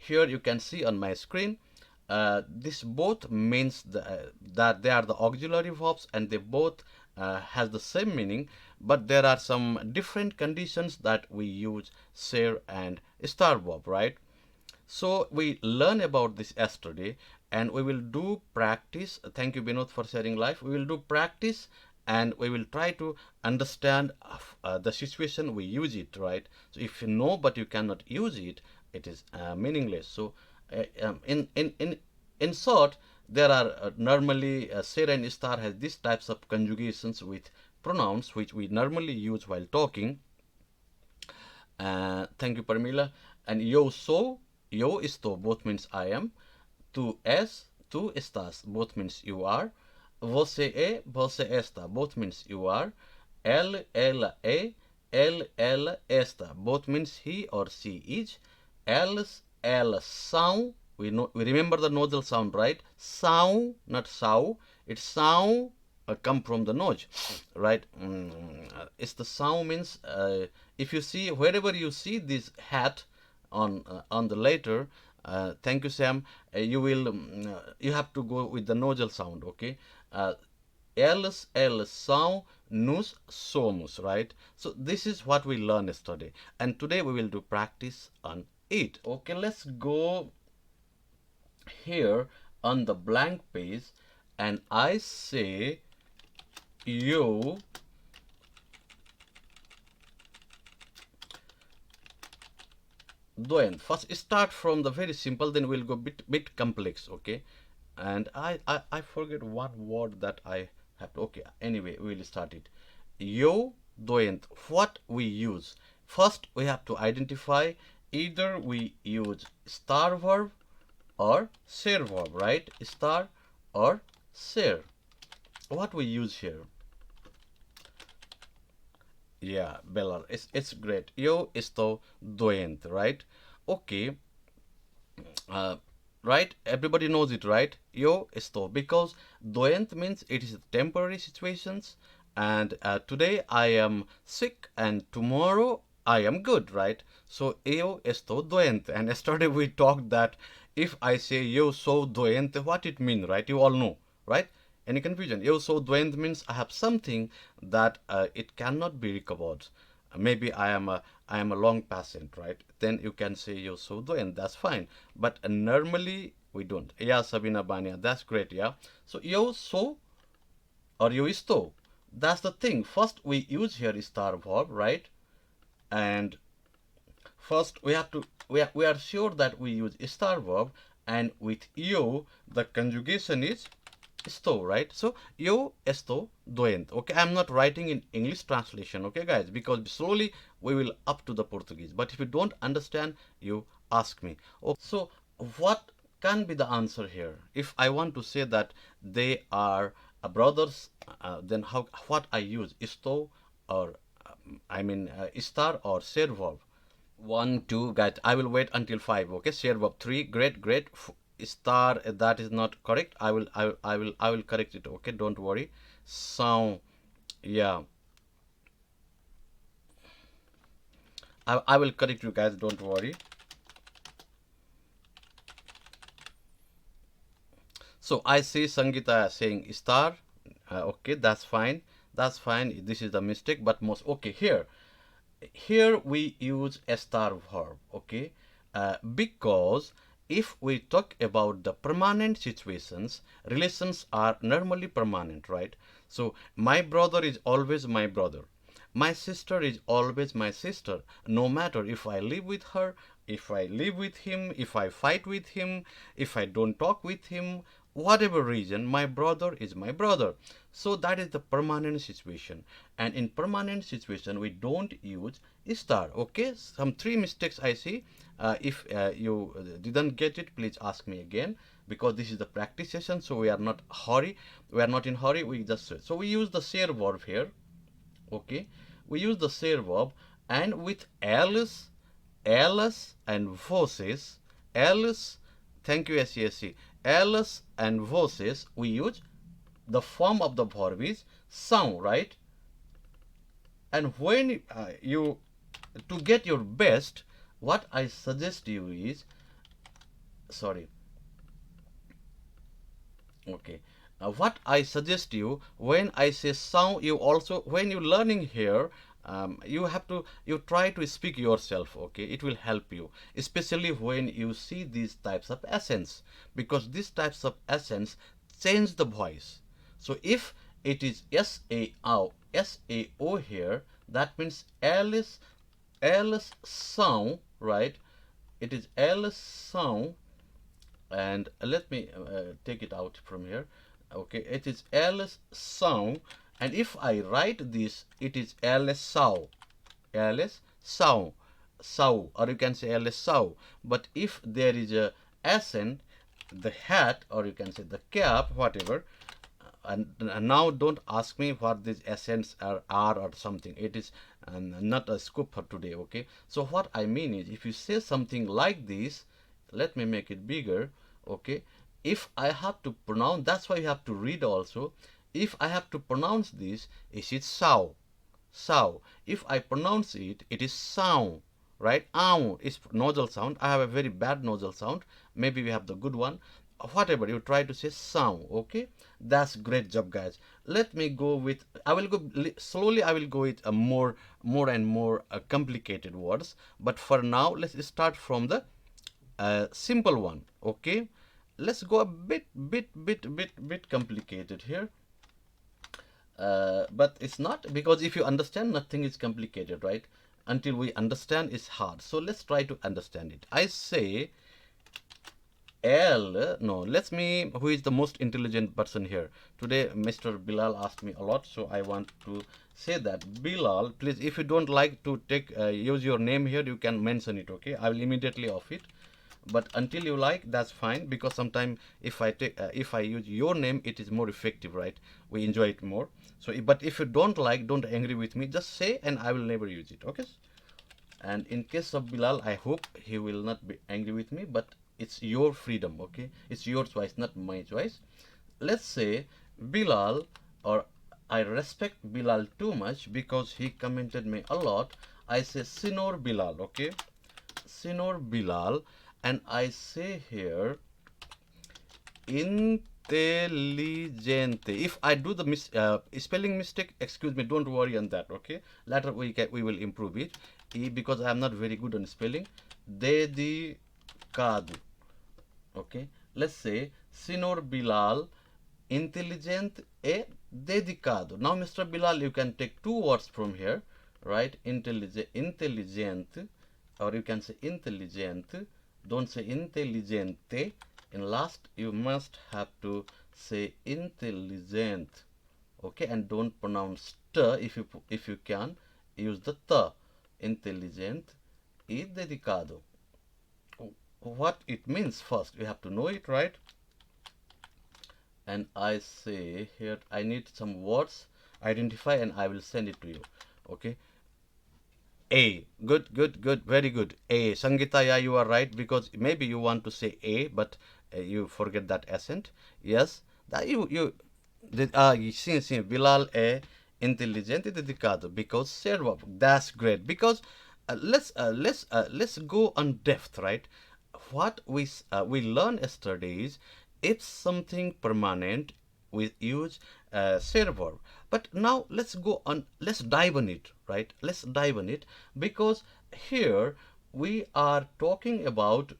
here you can see on my screen, this both means that they are the auxiliary verbs and they both has the same meaning, but there are some different conditions that we use SER and STAR verb, right? So we learn about this yesterday and we will do practice. Thank you, Binod, for sharing live. We will do practice and we will try to understand the situation we use it, right? So if you know but you cannot use it, it is meaningless. So in short, there are normally SER and STAR has these types of conjugations with pronouns which we normally use while talking. Thank you, Parmila. And yo esto both means I am. Tu estás both means you are. Você está both means you are. Ela está both means he or she is. Elas são. We remember the nasal sound, right? São, not sao. It's são come from the nose, right? It's the sound means if you see wherever you see this hat on the letter, thank you, Sam. You will you have to go with the nasal sound, okay? Elas são, nós somos, right? So this is what we learned yesterday, and today we will do practice on it. Okay, let's go here on the blank page, and I say you doing. First start from the very simple, then we'll go bit complex, okay? And I forget one word that I have to, okay, anyway, we'll start it. Eu doent, what we use. First we have to identify either we use star verb or SER verb, right? Star or SER. What we use here? Yeah, Bella, it's great. Eu estou doente, right? Okay. Right? Everybody knows it, right? Eu estou, because doente means it is temporary situations, and today I am sick and tomorrow I am good, right? So eu estou doente, and yesterday we talked that if I say eu sou doente, what it means, right? You all know, right? Any confusion? Eu sou doente means I have something that it cannot be recovered. Maybe I am a long patient, right? Then you can say eu sou doente, that's fine. But normally we don't. Yeah, Sabina Bania, that's great, yeah. So eu sou or eu estou. That's the thing. First we use here star verb, right? And first we have to we are sure that we use star verb, and with eu the conjugation is estou, right? So eu estou doente. Okay, I'm not writing in English translation, okay guys, because slowly we will up to the Portuguese. But if you don't understand, you ask me. Okay, so what can be the answer here? If I want to say that they are brothers, then what I use? Estou or star or SER verb. 1, 2, guys. I will wait until 5. Okay, SER verb 3. Great. Star, that is not correct. I will correct it. Okay, don't worry. Sound, yeah. I will correct you guys. Don't worry. So I see Sangeeta saying star. Okay, that's fine. That's fine. This is the mistake, but most okay here we use a star verb, okay, because if we talk about the permanent situations, relations are normally permanent, right? So my brother is always my brother, my sister is always my sister, no matter if I live with her, if I live with him, if I fight with him, if I don't talk with him, whatever reason, my brother is my brother. So that is the permanent situation, and in permanent situation we don't use star. Okay, some 3 mistakes I see. If you didn't get it, please ask me again, because this is the practice session, so we are not in hurry. We just so we use the SER verb here. Okay, we use the SER verb, and with elas and vocês, elas, thank you SESC, elas and vocês, we use the form of the verb is são, right? And when you to get your best, what I suggest you is sorry. Okay. What I suggest you, when I say sound, you also, when you're learning here, you have to, you try to speak yourself. Okay, it will help you, especially when you see these types of accents, because these types of accents change the voice. So if it is S-A-O here, that means L's sound, right? It is L's sound, and let me take it out from here. Okay, it is ls sound, and if I write this, it is ls sow, ls sow, sow, or you can say ls sow. But if there is a accent, the hat, or you can say the cap, whatever, and now don't ask me what these accents are or something. It is not a scope for today. Okay, so what I mean is, if you say something like this, let me make it bigger. Okay, if I have to pronounce, that's why you have to read also. If I have to pronounce this, is it sow, sow? If I pronounce it, it is sound, right? Ow is nasal sound. I have a very bad nasal sound. Maybe we have the good one. Whatever you try to say, sound. Okay, that's great job, guys. Let me go with. I will go slowly. I will go with a more and more complicated words. But for now, let's start from the simple one. Okay, let's go a bit complicated here. But it's not, because if you understand, nothing is complicated, right? Until we understand, it's hard. So let's try to understand it. I say L. No, let's me. Who is the most intelligent person here today? Mr. Bilal asked me a lot, so I want to say that Bilal. Please, if you don't like to take use your name here, you can mention it. Okay, I will immediately off it. But until you like, that's fine, because sometimes if I take if I use your name, it is more effective, right? We enjoy it more. So but if you don't like, don't angry with me, just say, and I will never use it. Okay, and in case of Bilal, I hope he will not be angry with me, but it's your freedom. Okay, it's your choice, not my choice. Let's say Bilal, or I respect Bilal too much because he commented me a lot. I say Sinor Bilal. Okay, Sinor Bilal, and I say here intelligente. If I do the spelling mistake, excuse me, don't worry on that. Okay, later we will improve it. Because I am not very good on spelling. Dedicado. Okay, let's say Sinor Bilal intelligent e dedicado. Now, Mr. Bilal, you can take two words from here, right? Intelligent, or you can say intelligent. Don't say intelligente. In last, you must have to say intelligent. Okay, and don't pronounce t. If you can, use the t. Intelligent e dedicado. What it means first, you have to know it, right? And I say here, I need some words, identify, and I will send it to you. Okay, a. Good, very good. A. Sangita, yeah, you are right, because maybe you want to say a, but you forget that accent. Yes, that you did. You see, Bilal é inteligente e dedicado, because said verb. That's great, because let's go on depth, right? What we learned yesterday is, if something permanent, we use said verb. But now let's go on, let's dive on it, right? Let's dive on it, because here we are talking about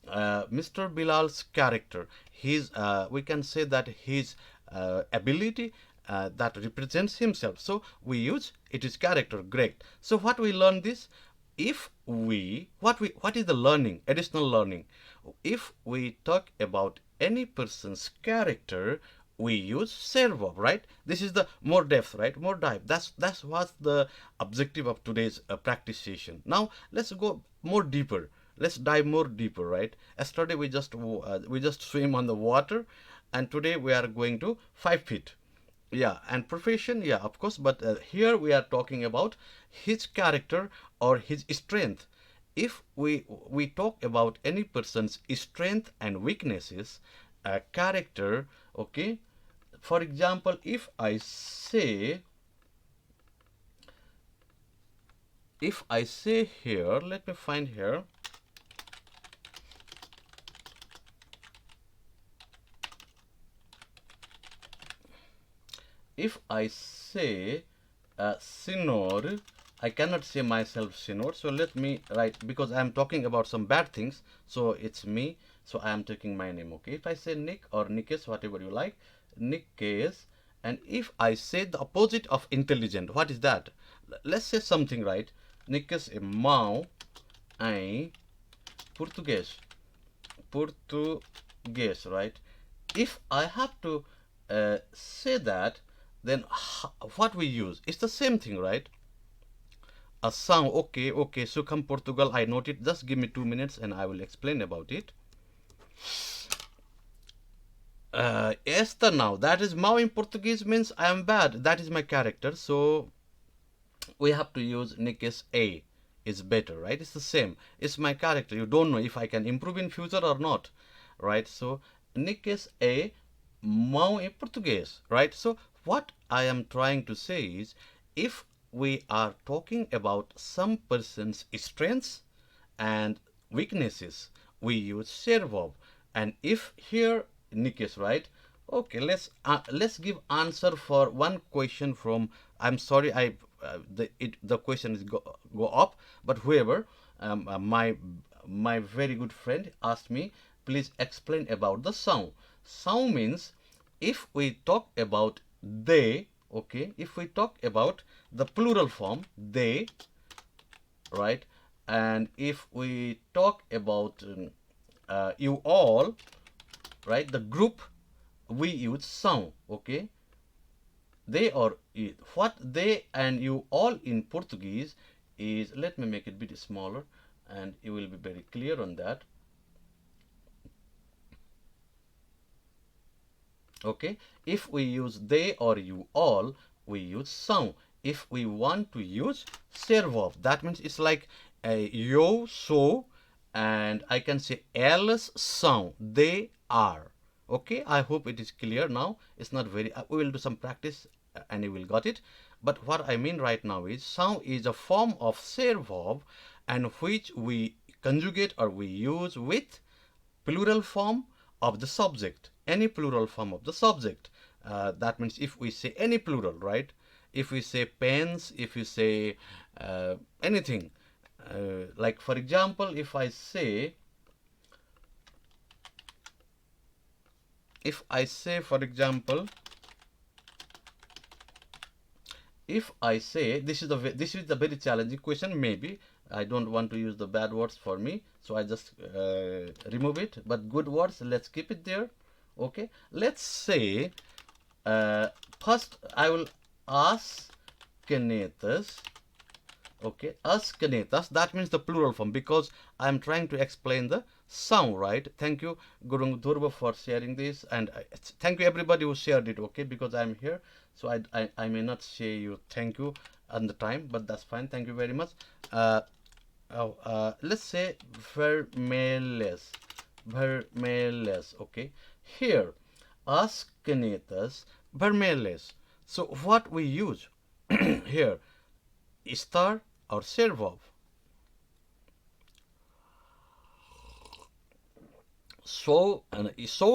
Mr. Bilal's character. His we can say that his ability that represents himself. So we use it is character. Great. So what we learn this, if we what is the learning, additional learning? If we talk about any person's character, we use said verb, right? This is the more depth, right? More dive. That's what's the objective of today's practice session. Now let's go more deeper. Let's dive more deeper, right? Yesterday we just swim on the water, and today we are going to 5 feet. Yeah, and profession, yeah, of course, but here we are talking about his character or his strength. If we talk about any person's strength and weaknesses, character, okay. For example, if I say here, let me find here. if I say senor, I cannot say myself senor. So let me write, because I am talking about some bad things. So it's me. So I am taking my name. Okay. If I say Nick or Nickes, whatever you like, Nickes. And if I say the opposite of intelligent, what is that? Let's say something, right? Nickes é mau em português. Portuguese, right? If I have to say that, then what we use? It's the same thing, right? A sound. Okay, okay. So come Portugal. I note it. Just give me 2 minutes and I will explain about it. Esta now. That is mau in Portuguese means I am bad. That is my character. So we have to use Nickes A is better, right? It's the same. It's my character. You don't know if I can improve in future or not, right? So Nickes A mau em português, right? So what I am trying to say is, if we are talking about some person's strengths and weaknesses, we use share verb. And if here Nickes, right? Okay, let's give answer for one question from. I'm sorry, the question is go up, but whoever my very good friend asked me, please explain about the sound. Sound means if we talk about they, okay, if we talk about the plural form they, right, and if we talk about you all, right, the group, we use sound, okay. They or it. What they and you all in Portuguese is, let me make it a bit smaller and you will be very clear on that. Okay, if we use they or you all, we use são. If we want to use ser verb, that means it's like eu sou, and I can say elas são, they are. Okay, I hope it is clear now. It's not very, we will do some practice and you will got it. But what I mean right now is são is a form of ser verb, and which we conjugate or we use with plural form of the subject, any plural form of the subject. That means if we say any plural, right? If we say pens, if you say anything, like for example, if I say, for example, if I say, this is the very challenging question. Maybe I don't want to use the bad words for me, so I just remove it. But good words, let's keep it there. Okay, let's say first I will ask canetas. Okay, as canetas, that means the plural form, because I am trying to explain the sound, right? Thank you, Gurung Durba, for sharing this, and thank you everybody who shared it. Okay, because I'm here, so I may not say you thank you on the time, but that's fine. Thank you very much. Let's say vermelhas, okay. Here, as canetas vermelhas. So what we use here, estar or ser verb. So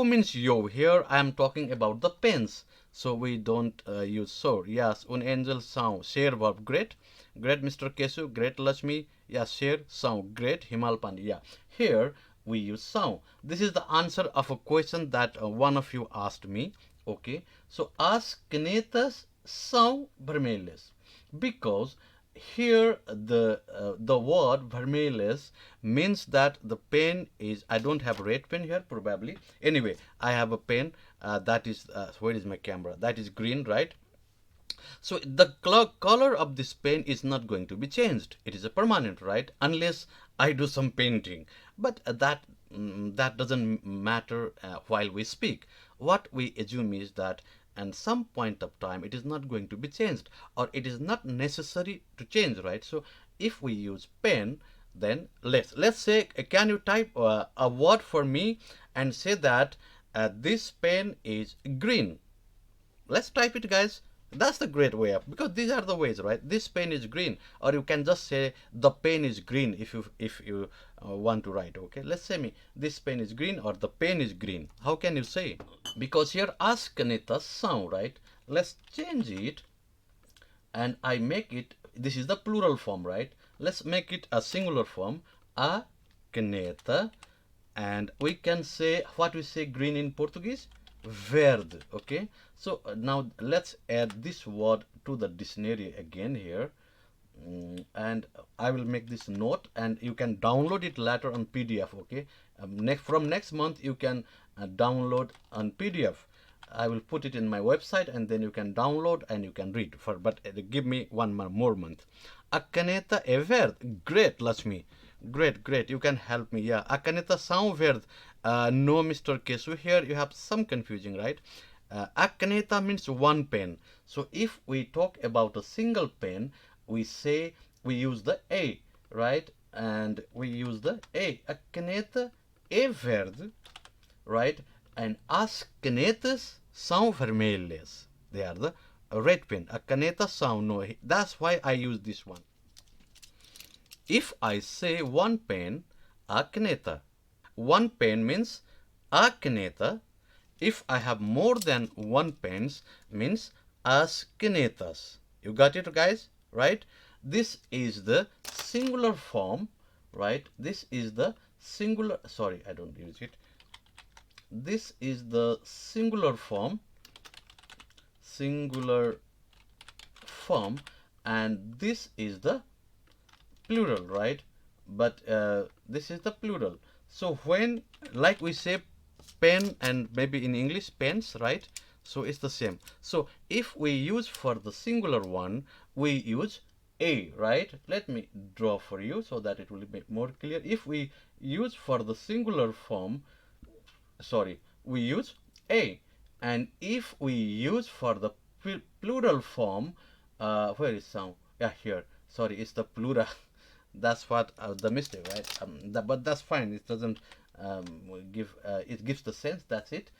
means yo. Here I am talking about the pens, so we don't use so. Yes, un angel sound share verb. Great, Mr. Kesu. Great, Lakshmi. Yes, share sound. Great, Himal Pandey. Yeah, here we use sound. This is the answer of a question that one of you asked me. Okay, so as canetas são vermelhas, because here the word vermelhas means that the pen is, I don't have red pen here probably. Anyway, I have a pen that is where is my camera? That is green, right? So the color of this pen is not going to be changed. It is a permanent, right? Unless I do some painting. But that doesn't matter while we speak. What we assume is that and some point of time it is not going to be changed, or it is not necessary to change, right? So if we use pen, then let's say, can you type a word for me and say that this pen is green? Let's type it, guys. That's the great way of, because these are the ways, right? This pen is green, or you can just say the pen is green if you want to write. Okay, let's say me this pen is green or the pen is green. How can you say? Because here as canetas sound, right? Let's change it, and I make it, this is the plural form, right? Let's make it a singular form, a caneta. And we can say, what we say green in Portuguese, verde. Okay, so now let's add this word to the dictionary again here. And I will make this note, and you can download it later on PDF. Okay, from next month you can download on PDF. I will put it in my website, and then you can download and you can read. But give me one more month. A caneta é verde. Great, Lakshmi. Great. You can help me. Yeah, a caneta são verde. No, Mr. Kesu, here you have some confusing, right? A caneta means one pen. So if we talk about a single pen, we say we use the A, right? And we use the A. A caneta é verde, right? And as canetas são vermelhas. They are the red pen. A caneta são, no. That's why I use this one. If I say one pen, a caneta. One pen means a caneta. If I have more than one pens, means as canetas. You got it, guys? Right? This is the singular form, right? This is the singular, sorry, I don't use it. This is the singular form, and this is the plural, right? But this is the plural. So when, like we say pen, and maybe in English pens, right? So it's the same. So if we use for the singular one, we use a, right? Let me draw for you so that it will be more clear. If we use for the singular form, sorry, we use a. And if we use for the plural form, where is sound? Yeah, here. Sorry, it's the plural. That's what the mistake, right? But that's fine. It doesn't give. It gives the sense. That's it.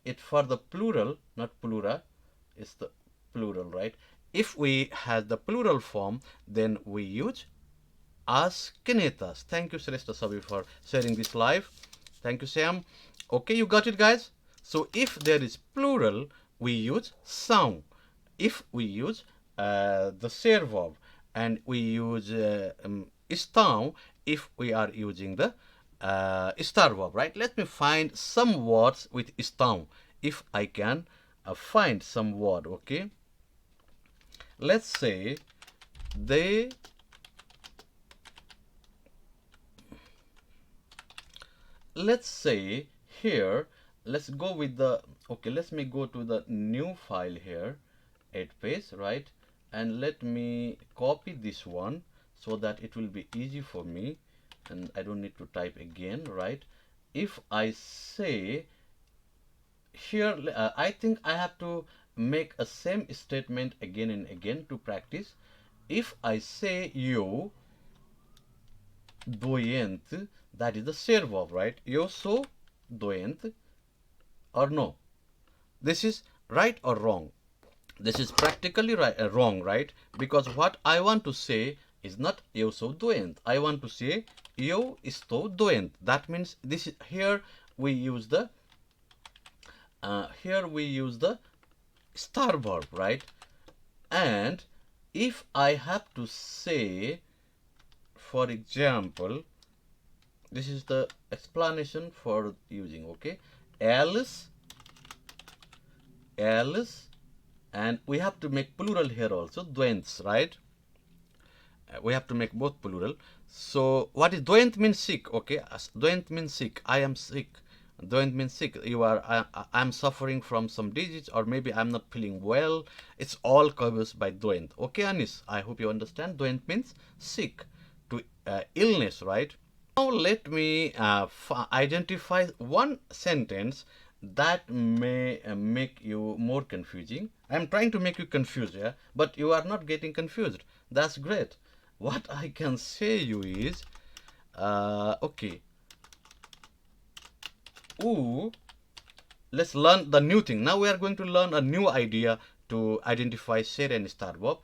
It for the plural, not plura. It's the plural, right? If we have the plural form, then we use as canetas. Thank you, Shrestha Sabi, for sharing this live. Thank you, Sam. Okay, you got it, guys. So if there is plural, we use são. If we use the ser verb, and we use estão if we are using the estar verb, right? Let me find some words with estão. If I can find some word, okay? Let's say they let's say here, let's go with the, okay, let me go to the new file here, 8 page, right? And let me copy this one so that it will be easy for me and I don't need to type again, right? If I say here, I think I have to make a same statement again and again to practice. If I say you doente, that is the ser verb, right? Eu sou doente, or no? This is right or wrong? This is practically right, wrong, right? Because what I want to say is not eu sou doente. I want to say eu estou doente. That means this is, here we use the star verb, right? And if I have to say, for example, this is the explanation for using, okay? Alice, and we have to make plural here also, doentes, right? We have to make both plural. So what is doente means sick, okay? Doente means sick. I am sick. Doente means sick. I'm suffering from some disease, or maybe I'm not feeling well. It's all covered by doente. Okay, Anis, I hope you understand. Doente means sick, to illness, right? Now let me identify one sentence that may make you more confusing. I'm trying to make you confused, yeah, but you are not getting confused. That's great. What I can say you is, okay. Ooh, let's learn the new thing. Now we are going to learn a new idea to identify ser and estar verb.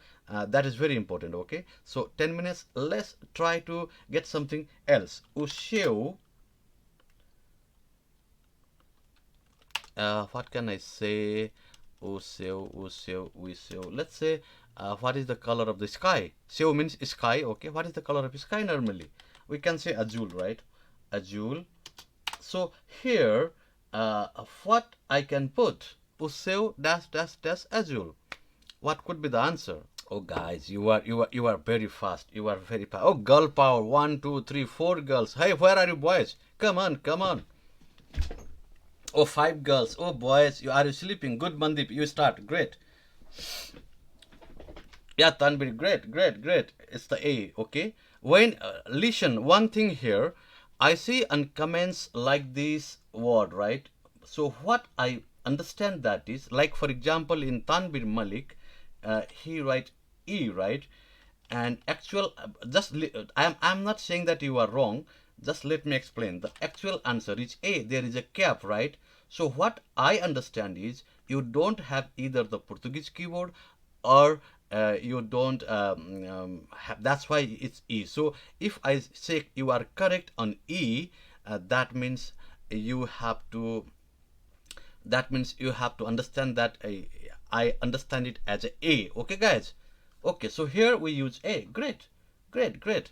That is very important, okay? So 10 minutes, let's try to get something else. O seu, what can I say? Useu, useu, useu. Let's say, what is the color of the sky? Seu means sky. Okay, what is the color of sky normally? We can say azul, right? Azul. So here, what I can put? Useu dash dash dash azul. What could be the answer? Oh, guys, you are very fast. You are very fast. Oh, girl power. One, two, three, four girls. Hey, where are you, boys? Come on, come on. Oh, five girls. Oh, boys, are you sleeping? Good, Mandip. You start. Great. Yeah, Tanvir. Great, great, great. It's the A. Okay. When listen, one thing here, I see and comments like this word, right? So what I understand that is, like for example, in Tanvir Malik, he write E, right? And actual, I'm not saying that you are wrong. Just let me explain. The actual answer is A. There is a cap, right? So what I understand is you don't have either the Portuguese keyboard or you don't have, that's why it's E. So if I say you are correct on E, that means you have to understand that I understand it as a. Okay, guys. Okay, so here we use A. Great, great, great,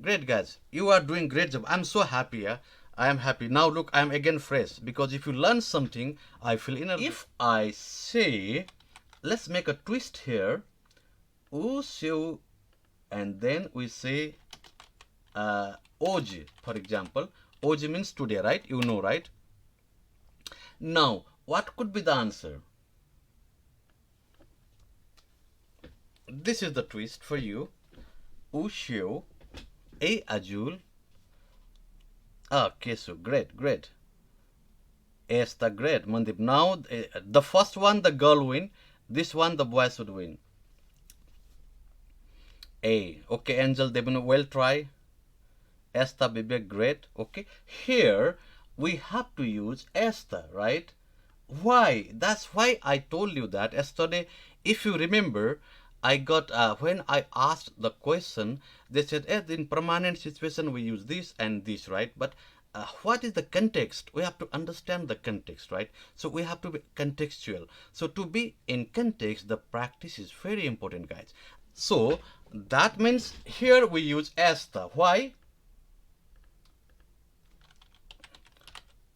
great, guys. You are doing great job. I'm so happy. Yeah? I am happy. Now look, I'm again fresh because if you learn something, I feel inner. If I say, let's make a twist here. Useu, and then we say hoje, for example. Hoje means today, right? You know, right? Now, what could be the answer? This is the twist for you. Useu, a azul. Okay, so great, great. Esta great, Mandip. Now, the first one, the girl win. This one, the boy should win. A. Okay, Angel Devino, well try. Esta Bibe, great. Okay, here we have to use esta, right? Why? That's why I told you that yesterday. If you remember, I got when I asked the question, they said, in permanent situation we use this and this, right? But what is the context? We have to understand the context, right? So we have to be contextual. So to be in context, the practice is very important, guys. So that means here we use esta. Why?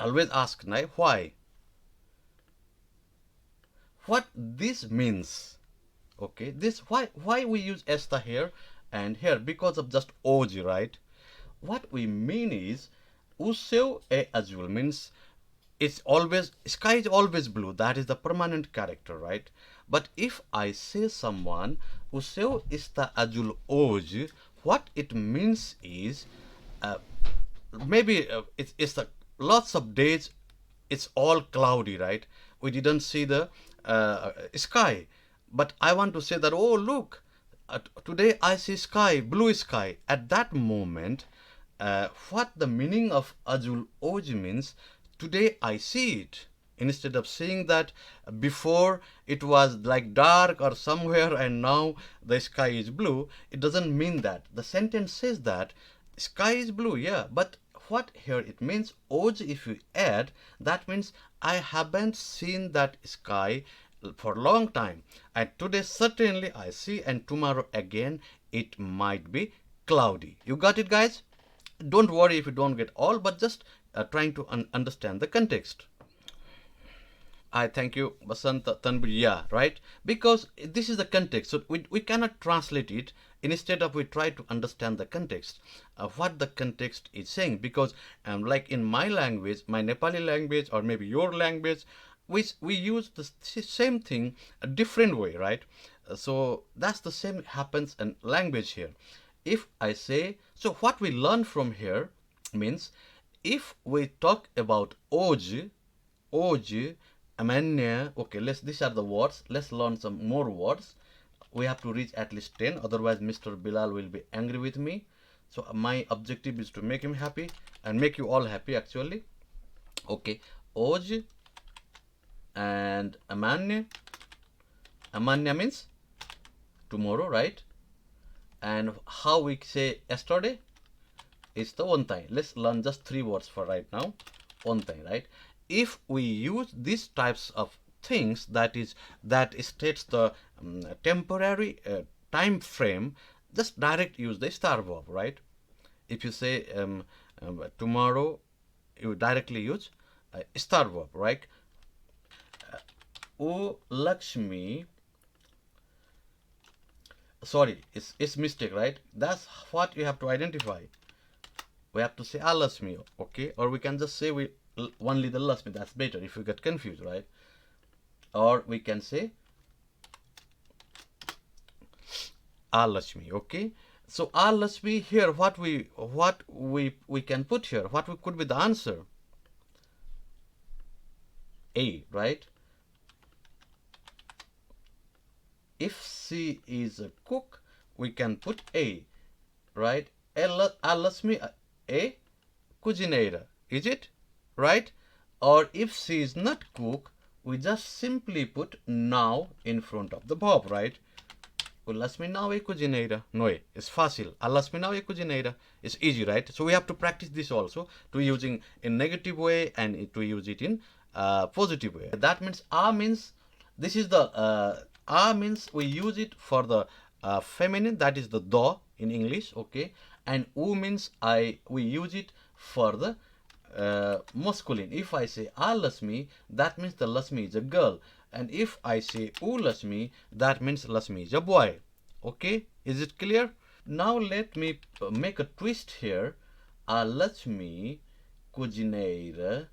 Always ask, right? Why? What this means? Okay, this why we use esta here and here? Because of just hoje, right? What we mean is useu é azul means it's always, sky is always blue. That is the permanent character, right? But if I say someone useu está azul hoje, what it means is maybe it's the lots of days it's all cloudy, right? We didn't see the sky, but I want to say that, oh look, today I see sky, blue sky. At that moment, what the meaning of azul hoje means, today I see it. Instead of saying that before it was like dark or somewhere and now the sky is blue, it doesn't mean that. The sentence says that sky is blue, yeah, but what here it means, hoje, if you add, that means I haven't seen that sky for a long time, and today certainly I see, and tomorrow again it might be cloudy. You got it, guys? Don't worry if you don't get all, but just trying to understand the context. I thank you, Basant Tanbir. Yeah, right? Because this is the context. So we cannot translate it. Instead of we try to understand the context, what the context is saying. Because like in my language, my Nepali language, or maybe your language, we use the same thing a different way, right? So that's the same happens in language here. If I say, so what we learn from here means, if we talk about hoje, amanya, okay, these are the words. Let's learn some more words. We have to reach at least 10, otherwise Mr. Bilal will be angry with me. So my objective is to make him happy and make you all happy actually. Okay, hoje and amanya. Amanya means tomorrow, right? And how we say yesterday is the ontem. Let's learn just 3 words for right now. Ontem, right? If we use these types of things that states the temporary time frame, just direct use the star verb, right? If you say tomorrow, you directly use star verb, right? O Lakshmi, sorry, it's mistake, right? That's what you have to identify. We have to say Alasmi, okay? Or we can just say we only the Lasmi. That's better if you get confused, right? Or we can say Alasmi, okay? So Alasmi here, what we can put here, what could be the answer? A, right? If she is a cook, we can put A, right? Alasmi, a cozinera, is it? Right? Or if she is not cook, we just simply put now in front of the verb, right? Alasmi now a cozinera. No, it's fácil. Alasmi now a cozinera. It's easy, right? So we have to practice this also, to using in negative way and to use it in positive way. That means a means, this is the a means we use it for the feminine, that is the do in English, okay? And u means we use it for the masculine. If I say a Lasmi, that means the Lasmi is a girl. And if I say u Lasmi, that means Lasmi is a boy. Okay? Is it clear? Now let me make a twist here. A Lasmi cozinheira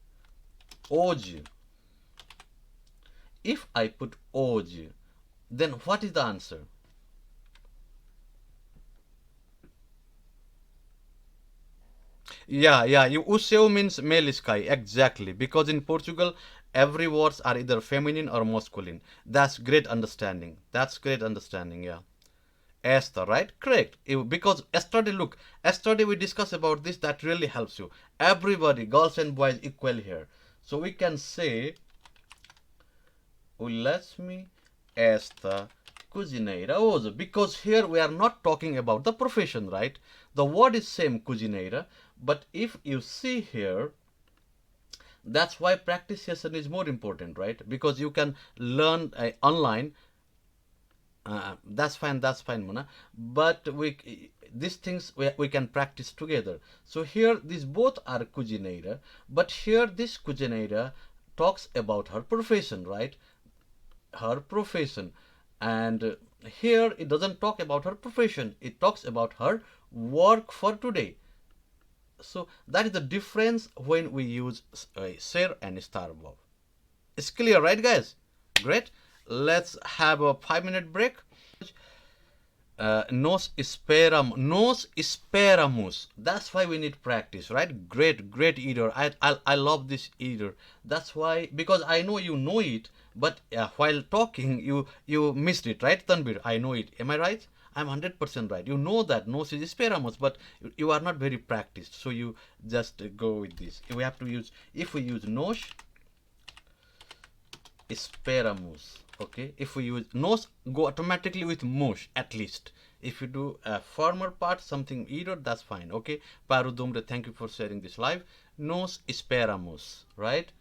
hoje. If I put hoje, then what is the answer? Yeah, o seu means male sky, exactly. Because in Portugal, every words are either feminine or masculine. That's great understanding. Yeah. Esther, right? Correct. Because yesterday, look, yesterday we discussed about this. That really helps you. Everybody, girls and boys, equal here. So we can say, Ulasmi esta cozinheira hoje. Because here we are not talking about the profession, right? The word is same, cozinheira. But if you see here, that's why practice session is more important, right? Because you can learn online. That's fine, Mona. But these things we can practice together. So here these both are cozinheira, but here this cozinheira talks about her profession, right? Her profession. And here it doesn't talk about her profession, it talks about her work for today. So that is the difference when we use SER and ESTAR verb. It's clear, right, guys? Great. Let's have a 5-minute break. Nos esperamos. That's why we need practice, right? Great either. I love this either. That's why, because I know you know it, but while talking you missed it, right, Tanbir? I know it. Am I right? I'm 100% right. You know that nos is esperamos, but you are not very practiced, so you just go with this. We have to use, if we use nos esperamos, okay? If we use nos, go automatically with mos at least. If you do a former part, something either, that's fine, okay? Paru Dumre, thank you for sharing this live. Nos esperamos, right?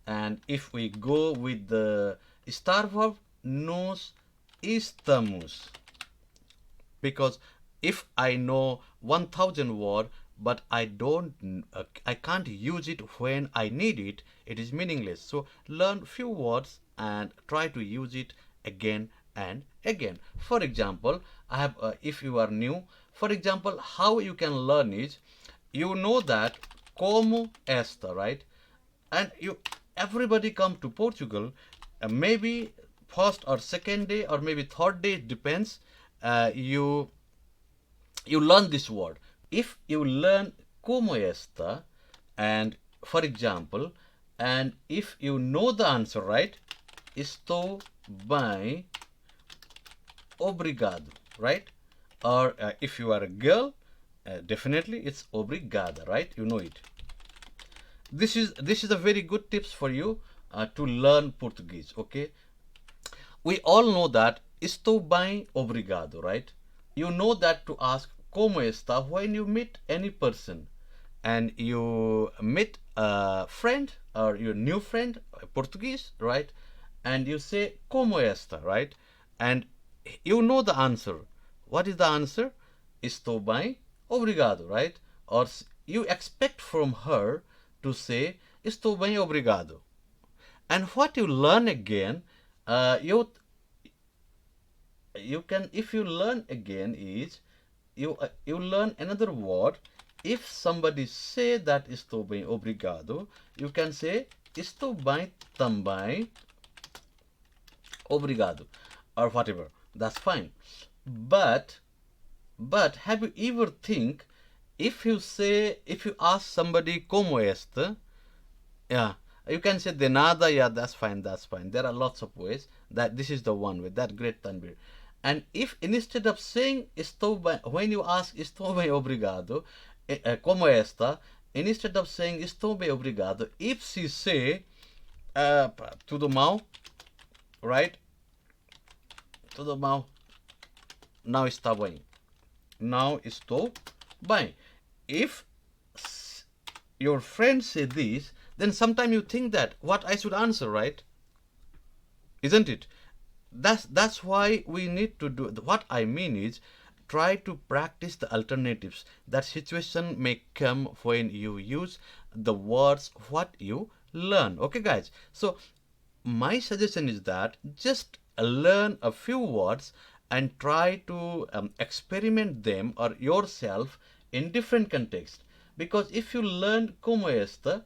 And if we go with the star verb, nos estamos. Because if I know 1000 word, but I can't use it when I need it, it is meaningless. So learn few words and try to use it again and again. For example, I have if you are new, for example, how you can learn is, you know that como esta, right? And everybody come to Portugal, maybe first or second day or maybe third day, it depends. You learn this word. If you learn como esta, and for example, and if you know the answer, right? Estou bem, obrigado, right? Or if you are a girl, definitely it's obrigada, right? You know it. This is a very good tips for you to learn Portuguese, okay? We all know that estou bem, obrigado, right? You know that to ask como está when you meet any person. and you meet a friend or your new friend, Portuguese, right? And you say como esta, right? And you know the answer. What is the answer? Estou bem, obrigado, right? Or you expect from her to say estou bem, obrigado. And what you learn again, you can, if you learn again, is you learn another word. If somebody say that estou bem, obrigado, you can say estou bem também, obrigado, or whatever. That's fine. But have you ever think, if you ask somebody como este, yeah, you can say de nada. Yeah, that's fine. That's fine. There are lots of ways. That this is the one way. That great Tanvir. And if instead of saying estou bem, when you ask estou bem obrigado, como esta, instead of saying estou bem obrigado, if she say tudo mal, right? Tudo mal. Não está bem. Não estou bem. If your friend say this, then sometimes you think that what I should answer, right? Isn't it? That's why we need to do. What I mean is, try to practice the alternatives. That situation may come when you use the words what you learn. Okay, guys. So my suggestion is that just learn a few words and try to experiment them or yourself in different contexts. Because if you learn como esta,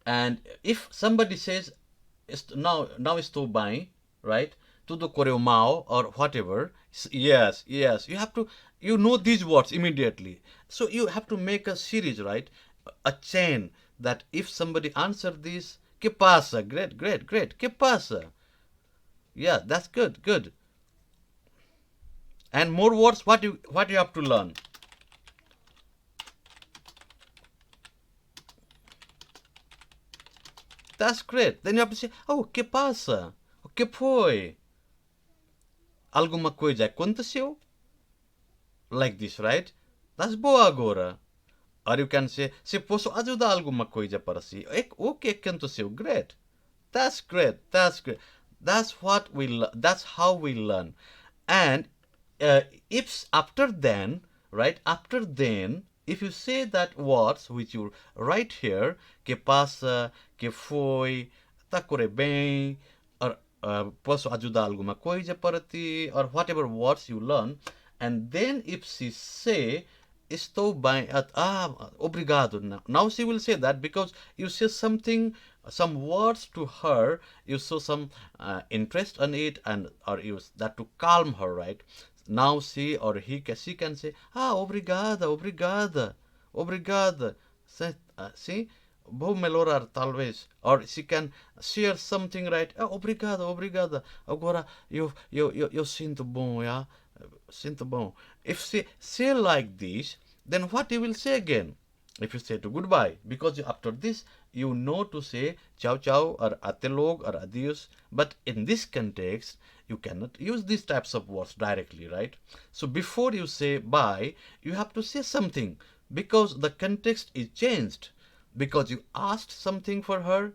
and if somebody says now estou bem, right? Tudo correu mal or whatever. Yes, yes. You have to, you know these words immediately. So you have to make a series, right? A chain that if somebody answer this, que pasa? Great, great, great. Que pasa? Yeah, that's good, good. And more words, what you have to learn? That's great. Then you have to say, oh, que pasa? O que foi? Alguma coisa aconteceu? Like this, right? That's boa agora. Or you can say, se posso ajudar alguma coisa para si. O que aconteceu? Great. That's great. That's great. That's what we. That's how we learn. And if after then, right? After then, if you say that words which you write here, que passa, que foi, tá corre bem, or posso ajudar alguma coisa para ti, or whatever words you learn, and then if she say estou bem at obrigado, now she will say that because you say something, some words to her, you show some interest on it, and or use that to calm her, right? Now she or she can say obrigada, obrigada, obrigada. See, vou melhorar talvez, or she can share something, right? Obrigada, obrigada, agora eu sinto bom, yeah, sinto bom. If she say like this, then what you will say again? If you say to goodbye, because after this you know to say ciao ciao or até logo or adios, but in this context you cannot use these types of words directly, right? So before you say bye, you have to say something, because the context is changed, because you asked something for her,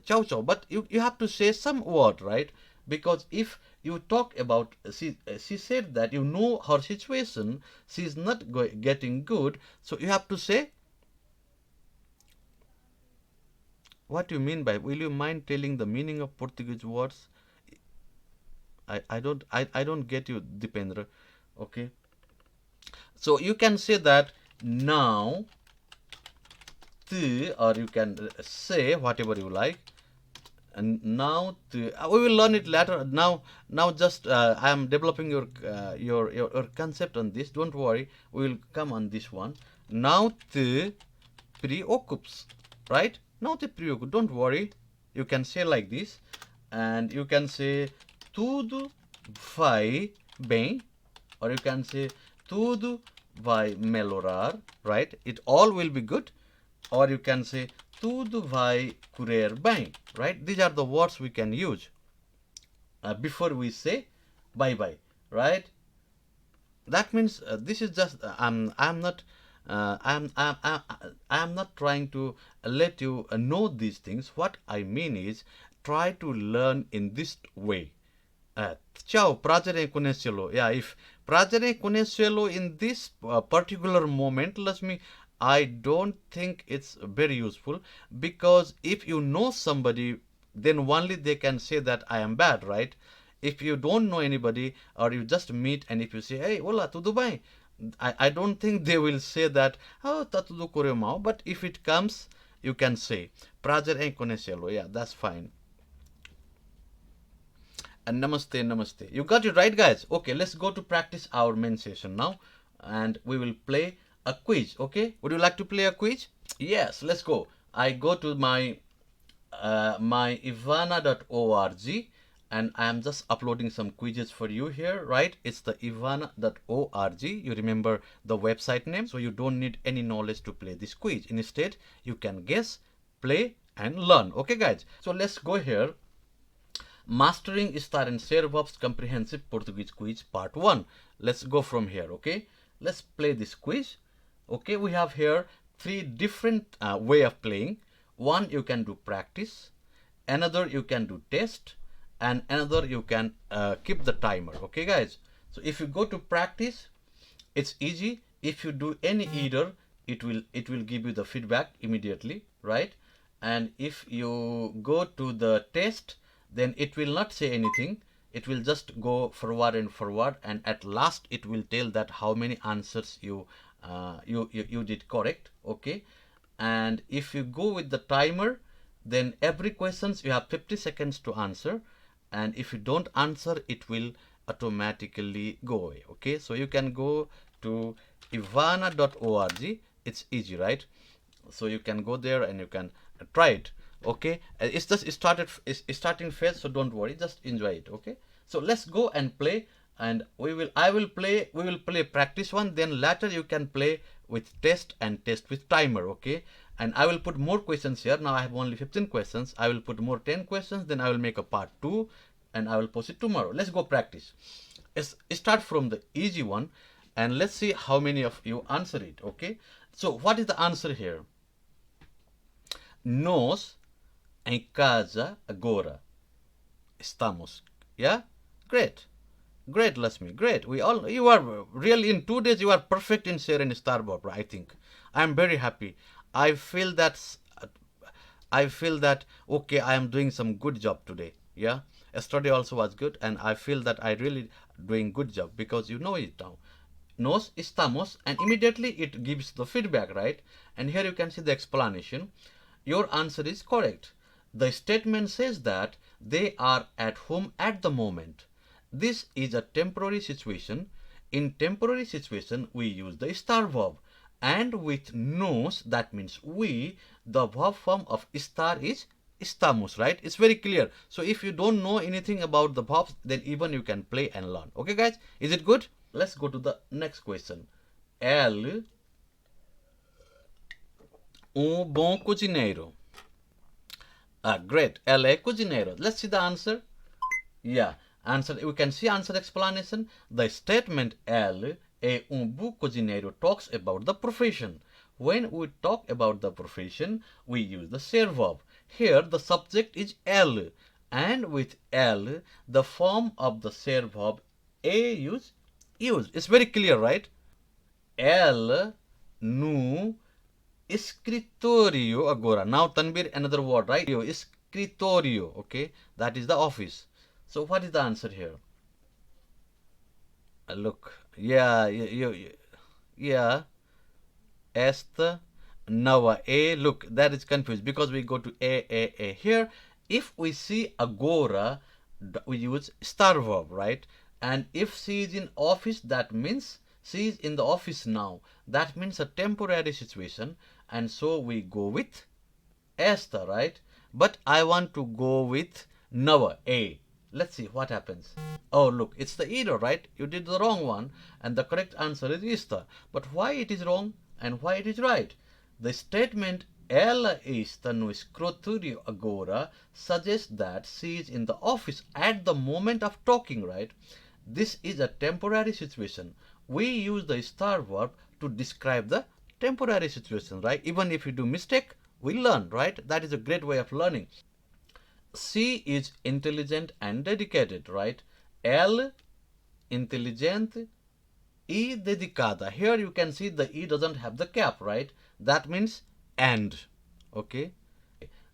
ciao ciao, but you have to say some word, right? Because if you talk about, she said that you know her situation, she is not getting good, so you have to say, what do you mean by, will you mind telling the meaning of Portuguese words? I don't get you, Dipendra. Okay, so you can say that now or you can say whatever you like. And now we will learn it later. Now just I am developing your concept on this. Don't worry, we will come on this one. Now te preocups, right? Now te preocups. Don't worry, you can say like this, and you can say tudo vai bem, or you can say tudo vai melhorar, right? It all will be good. Or you can say tudo vai correr bem, right? These are the words we can use before we say bye bye, right? That means this is just I'm not I'm not trying to let you know these things. What I mean is try to learn in this way. Ciao, pragere cunescelo. Yeah, if pragere cunescelo in this particular moment, I don't think it's very useful, because if you know somebody, then only they can say that I am bad, right? If you don't know anybody, or you just meet, and if you say, hey, hola, tudo bem? I don't think they will say that, oh, tá tudo correu mal. But if it comes, you can say, pragere cunescelo. Yeah, that's fine. And namaste, namaste. You got it right, guys. Okay, let's go to practice our main session now, and we will play a quiz. Okay, would you like to play a quiz? Yes, let's go. I go to my ivana.org, and I am just uploading some quizzes for you here, right? It's the ivana.org. You remember the website name, so you don't need any knowledge to play this quiz. Instead, you can guess, play, and learn. Okay, guys. So let's go here. Mastering STAR and SER verbs comprehensive Portuguese quiz part 1. Let's go from here, okay? Let's play this quiz. Okay, we have here three different way of playing. One, you can do practice. Another, you can do test. And another, you can keep the timer. Okay, guys? So if you go to practice, it's easy. If you do any either, it will give you the feedback immediately, right? And if you go to the test, then it will not say anything. It will just go forward and forward, and at last it will tell that how many answers you did correct. Okay, and if you go with the timer, then every questions you have 50 seconds to answer, and if you don't answer, it will automatically go away. Okay, so you can go to ivana.org. It's easy, right? So you can go there and you can try it. Okay, it's just it's starting phase, so don't worry, just enjoy it. Okay, so let's go and play, and we will play practice one, then later you can play with test and test with timer. Okay, and I will put more questions here. Now I have only 15 questions. I will put more 10 questions, then I will make a part 2, and I will post it tomorrow. Let's go practice. Let's start from the easy one, and let's see how many of you answer it. Okay, so what is the answer here? Nós em casa agora estamos. Yeah, great, great, Lasmi, great. You are really in 2 days. You are perfect in SER and ESTAR, Bob. I think I am very happy. I feel that I feel that okay, I am doing some good job today. Yeah, yesterday also was good, and I feel that I really doing good job because you know it now. Nos estamos, and immediately it gives the feedback, right? And here you can see the explanation. Your answer is correct. The statement says that they are at home at the moment. This is a temporary situation. In temporary situation, we use the star verb. And with nos, that means we, the verb form of star is estamos, right? It's very clear. So if you don't know anything about the verbs, then even you can play and learn. Okay, guys? Is it good? Let's go to the next question. El bom cozinheiro. Great. Ela é cozinheiro. Let's see the answer. Yeah. Answer. We can see answer explanation. The statement ele é bom cozinheiro talks about the profession. When we talk about the profession, we use the ser verb. Here, the subject is ele. And with ele, the form of the ser verb é use. It's very clear, right? Ele no escritório agora. Now Tanvir, another word, right? Escritório, okay? That is the office. So what is the answer here? Look, yeah, yeah. Esta nova a. Look, that is confused because we go to a. Here, if we see agora, we use star verb, right? And if she is in office, that means she is in the office now. That means a temporary situation, and so we go with esta, right? But I want to go with nova a. Let's see what happens. Oh, look, it's the either, right? You did the wrong one, and the correct answer is esta. But why it is wrong and why it is right? The statement ela está no escritório agora suggests that she is in the office at the moment of talking, right? This is a temporary situation. We use the star verb to describe the temporary situation, right? Even if you do mistake, we learn, right? That is a great way of learning. C is intelligent and dedicated, right? L, inteligente. E, dedicada. Here you can see the E doesn't have the cap, right? That means and. Okay.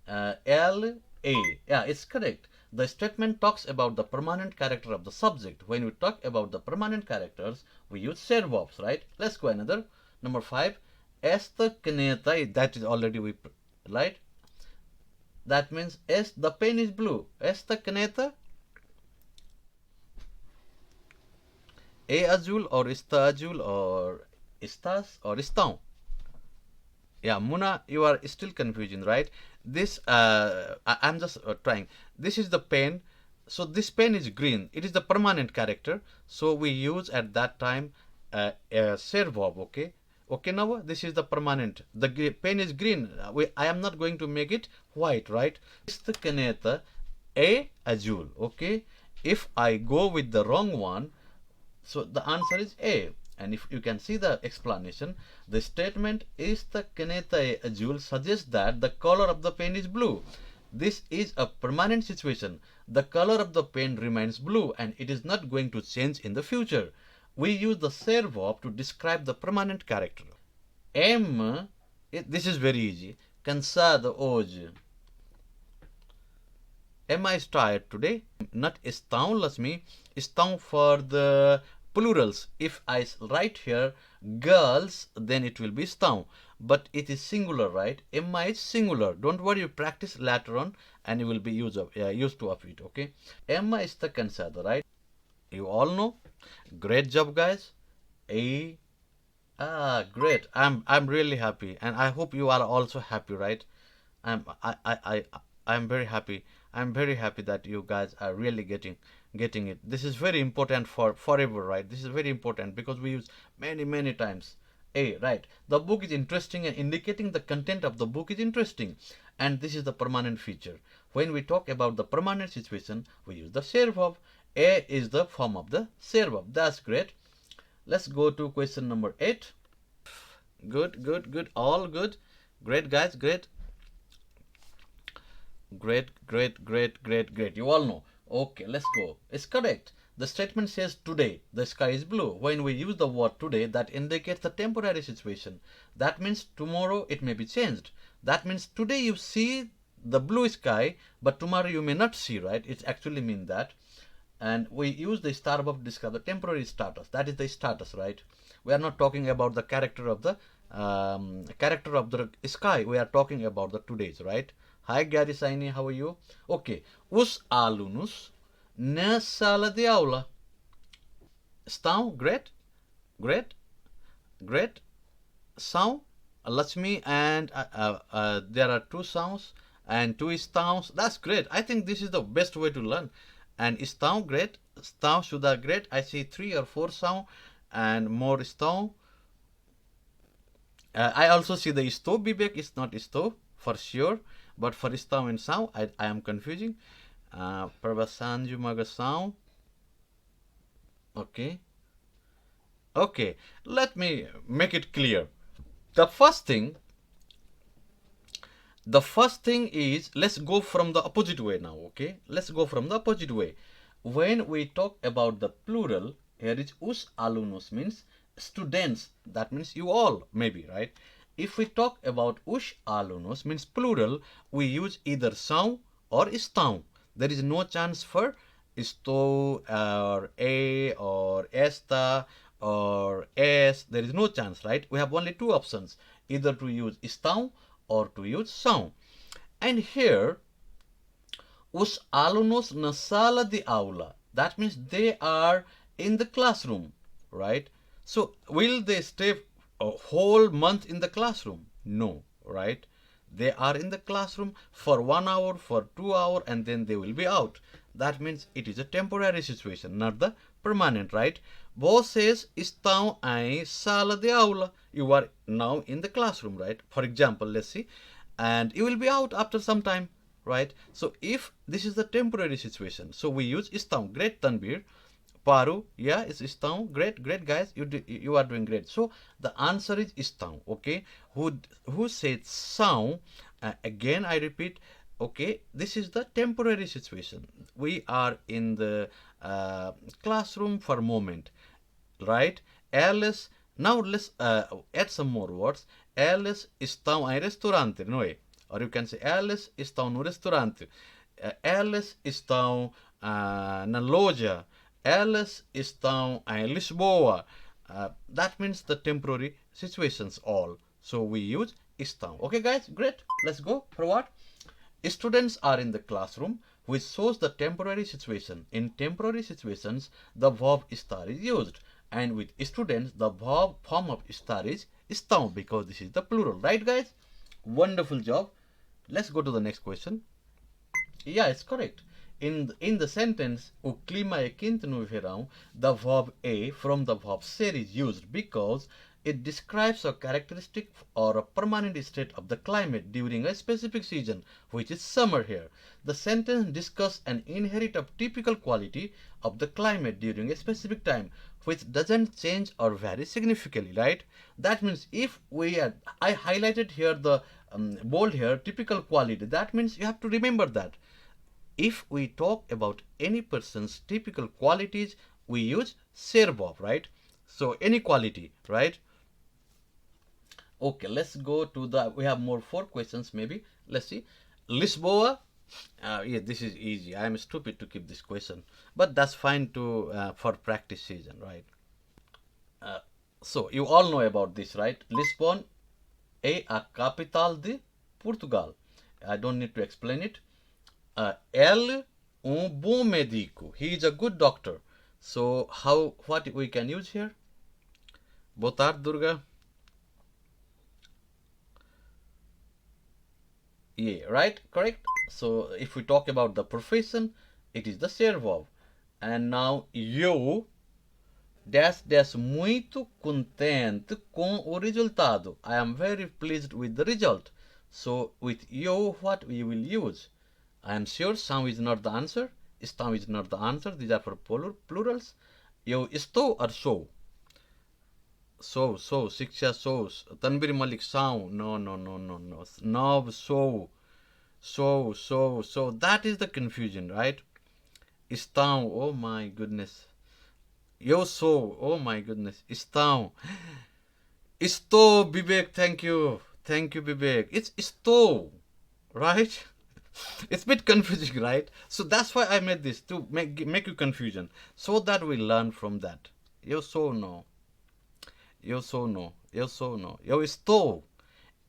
L, A. Yeah, it's correct. The statement talks about the permanent character of the subject. When we talk about the permanent characters, we use SER verbs, right? Let's go another. Number 5. Esta caneta, that is already we, right? That means the pen is blue. Esta caneta é azul or está azul or estás or estão. Yeah, Muna, you are still confusing, right? This, I'm just trying. This is the pen. So this pen is green. It is the permanent character. So we use at that time a ser verb, okay? Okay, now this is the permanent. The pen is green. I am not going to make it white, right? Esta caneta é azul, okay? If I go with the wrong one, so the answer is A. And if you can see the explanation, the statement esta caneta é azul suggests that the color of the pen is blue. This is a permanent situation. The color of the pen remains blue and it is not going to change in the future. We use the ser verb to describe the permanent character. M, this is very easy. Cansado hoje. Am I tired today? Not estão, Lasmi. Estão for the plurals. If I write here girls, then it will be estão. But it is singular, right? Emma is singular. Don't worry, you practice later on and you will be used to of it, okay? Emma está cansada, right? You all know. Great job, guys. Great. I'm really happy, and I hope you are also happy, right? I'm very happy. I'm very happy that you guys are really getting it. This is very important for forever, right? This is very important because we use many times. Right. The book is interesting and indicating the content of the book is interesting. And this is the permanent feature. When we talk about the permanent situation, we use the ser verb. A is the form of the ser verb. That's great. Let's go to question number 8. Good. All good. Great, guys. Great. You all know. Okay, let's go. It's correct. The statement says today the sky is blue. When we use the word today, that indicates the temporary situation. That means tomorrow it may be changed. That means today you see the blue sky, but tomorrow you may not see, right? It actually means that. And we use the star verb to describe the temporary status. That is the status, right? We are not talking about the character of the sky. We are talking about the today's, right? Hi Gary Saini, how are you? Okay. Os alunos na sala de aula estão great. São Lakshmi and there are 2 sounds and 2 estãos. That's great. I think this is the best way to learn. And estão great. Estão should are great. I see 3 or 4 sound and more estão. I also see the estou. Bibek is not estou for sure. But for estão and são, I am confusing. Pravasanju magasão. Okay. Let me make it clear. The first thing is, let's go from the opposite way now, okay? Let's go from the opposite way. When we talk about the plural, here is os alunos means students. That means you all, maybe, right? If we talk about os alunos means plural, we use either são or estão. There is no chance for estou or a or esta or es. There is no chance, right? We have only 2 options, either to use estão or to use são. And here, os alunos na sala de aula. That means they are in the classroom, right? So will they stay a whole month in the classroom? No, right? They are in the classroom for 1 hour, for 2 hours, and then they will be out. That means it is a temporary situation, not the permanent, right? Vocês estão em sala de aula. You are now in the classroom, right? For example, let's see. And you will be out after some time, right? So if this is the temporary situation, so we use estão. Great, Tanbir. Paru, yeah, it's estão. Great, great guys, you are doing great. So the answer is estão. Okay, who said são? Again, I repeat. Okay, this is the temporary situation. We are in the classroom for a moment, right? Elas, now let's add some more words. Elas estão em restaurante, não é? Or you can say elas estão no restaurante. Elas estão na loja. Elas estão em Lisboa. That means the temporary situations all. So we use estão. Okay, guys, great. Let's go for what? Students are in the classroom, which shows the temporary situation. In temporary situations, the verb estar is used. And with students, the verb form of estar is estão, because this is the plural. Right, guys? Wonderful job. Let's go to the next question. Yeah, it's correct. In the sentence, o clima é quente no verão, the verb é from the verb ser is used because it describes a characteristic or a permanent state of the climate during a specific season, which is summer here. The sentence discusses an inherent of typical quality of the climate during a specific time, which doesn't change or vary significantly, right? That means if I highlighted here the bold here, typical quality, that means you have to remember that. If we talk about any person's typical qualities, we use ser verb, right? So any quality, right? Okay, let's go to we have more 4 questions maybe. Let's see. Lisboa. Yeah, this is easy. I am stupid to keep this question, but that's fine for practice season, right? So you all know about this, right? Lisbon é a capital de Portugal. I don't need to explain it. Ele bom médico. He is a good doctor. So what we can use here? Boa tarde, Durga. Yeah, right? Correct? So if we talk about the profession, it is the ser verb. And now eu muito contente com o resultado. I am very pleased with the result. So with eu, what we will use? I am sure são is not the answer. Estão is not the answer. These are for plurals. Eu estou or sou? Sou, Shiksha sous. Tanbir Malik são. No. Nob sou. So. That is the confusion, right? Estão. Oh my goodness. Eu sou. Oh my goodness. Estão. Estou, Bibek. Thank you, Bibek. It's estou, right? It's a bit confusing, right? So that's why I made this, to make you confusion, so that we learn from that. Eu sou no. Eu estou.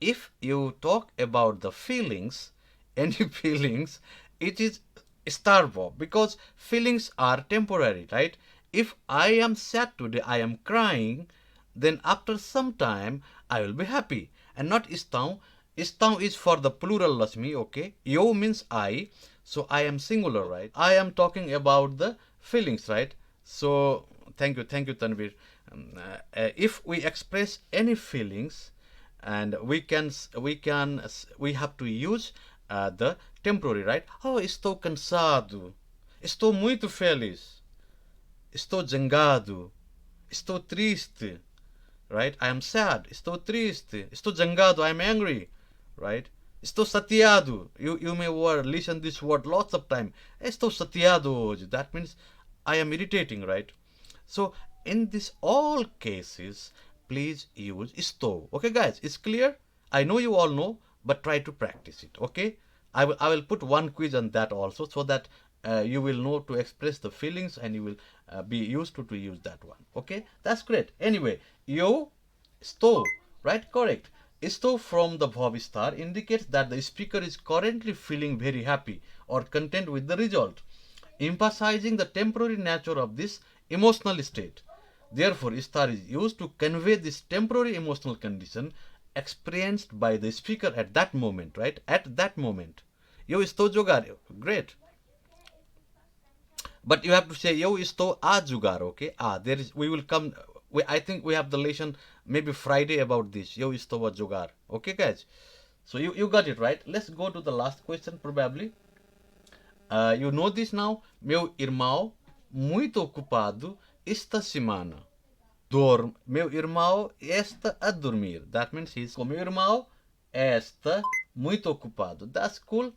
If you talk about the feelings, any feelings, it is estar verb, because feelings are temporary, right? If I am sad today, I am crying, then after some time I will be happy, and not estão. Estão is for the plural, Lasmi, okay? Eu means I, so I am singular, right? I am talking about the feelings, right? So thank you, Tanvir. If we express any feelings, and we have to use the temporary, right? Oh, estou cansado. Estou muito feliz. Estou zangado. Estou triste. Right? I am sad. Estou triste. Estou zangado. I am angry. Right? Estou chateado. You may listen this word lots of time. Estou chateado hoje. That means I am irritating, right? So in this all cases, please use estou. Okay, guys, it's clear? I know you all know, but try to practice it. Okay? I will put one quiz on that also, so that you will know to express the feelings, and you will be used to use that one. Okay? That's great. Anyway, eu estou, right? Correct. Estou from the verb estar indicates that the speaker is currently feeling very happy or content with the result, emphasizing the temporary nature of this emotional state. Therefore, estar is used to convey this temporary emotional condition experienced by the speaker at that moment, right? At that moment. Eu estou a jogar. Great. But you have to say eu estou a jogar, okay? We will come. I think we have the lesson maybe Friday about this. Eu estou a jogar. Okay, guys? So you got it, right? Let's go to the last question, probably. You know this now. Meu irmão muito ocupado esta semana. Meu irmão está a dormir. That means meu irmão está muito ocupado. That's cool.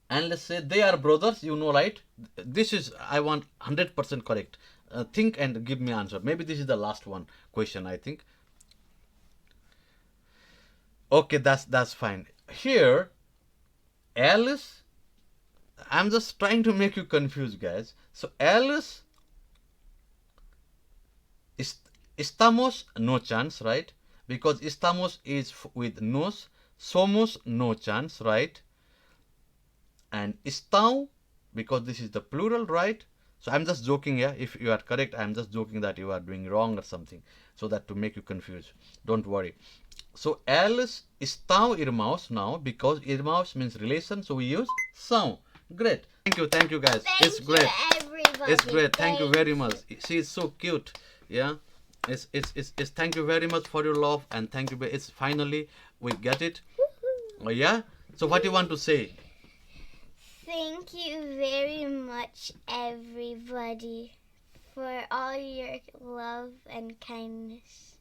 And let's say they are brothers, you know, right? This is, I want 100% correct. Think and give me answer. Maybe this is the last one question, I think. Okay, that's fine. Here, Alice, I'm just trying to make you confused, guys. So Alice, estamos, no chance, right? Because estamos is with nos, somos, no chance, right? And estão, because this is the plural, right? So I'm just joking, yeah. If you are correct, I'm just joking that you are doing wrong or something, so that to make you confused. Don't worry. So Alice estão irmãos now, because irmãos means relation, so we use são. Great. Thank you guys. It's great. Everybody. It's great. Thank you very much. She is so cute. Yeah. It's thank you very much for your love, and thank you. It's finally we get it. Oh, yeah. So what do you want to say? Thank you very much, everybody, for all your love and kindness.